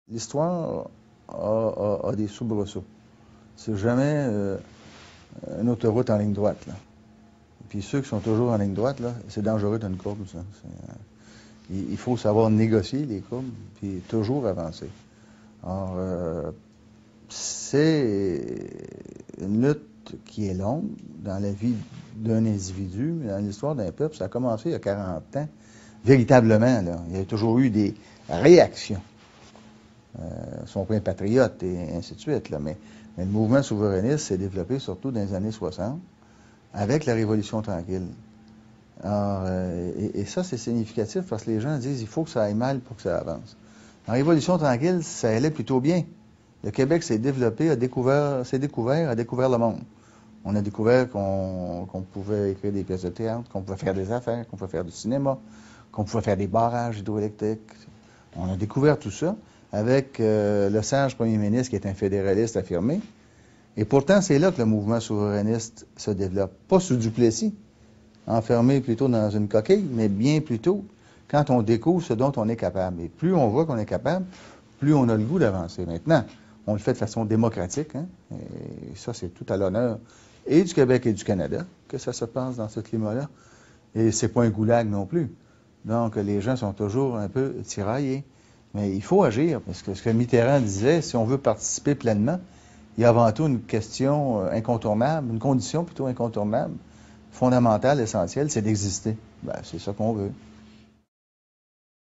L'histoire a des soubresauts. C'est jamais une autoroute en ligne droite, là. Puis ceux qui sont toujours en ligne droite, là, c'est dangereux d'une courbe, ça. Il faut savoir négocier les courbes, puis toujours avancer. Alors, c'est une lutte qui est longue dans la vie d'un individu, mais dans l'histoire d'un peuple. Ça a commencé il y a 40 ans, véritablement, là. Il y a toujours eu des réactions. Son point patriote et ainsi de suite, là. Mais le mouvement souverainiste s'est développé surtout dans les années 60, avec la Révolution tranquille. Alors, et ça, c'est significatif parce que les gens disent qu'il faut que ça aille mal pour que ça avance. La Révolution tranquille, ça allait plutôt bien. Le Québec s'est développé, a découvert le monde. On a découvert qu'on pouvait écrire des pièces de théâtre, qu'on pouvait faire des affaires, qu'on pouvait faire du cinéma, qu'on pouvait faire des barrages hydroélectriques. On a découvert tout ça avec le sage premier ministre qui est un fédéraliste affirmé. Et pourtant, c'est là que le mouvement souverainiste se développe. Pas sous Duplessis, enfermé plutôt dans une coquille, mais bien plutôt quand on découvre ce dont on est capable. Et plus on voit qu'on est capable, plus on a le goût d'avancer. Maintenant, on le fait de façon démocratique, hein? Et ça, c'est tout à l'honneur et du Québec et du Canada que ça se passe dans ce climat-là. Et c'est pas un goulag non plus. Donc, les gens sont toujours un peu tiraillés. Mais il faut agir, parce que ce que Mitterrand disait, si on veut participer pleinement, il y a avant tout une question incontournable, une condition plutôt incontournable, fondamentale, essentielle, c'est d'exister. Ben, c'est ça qu'on veut.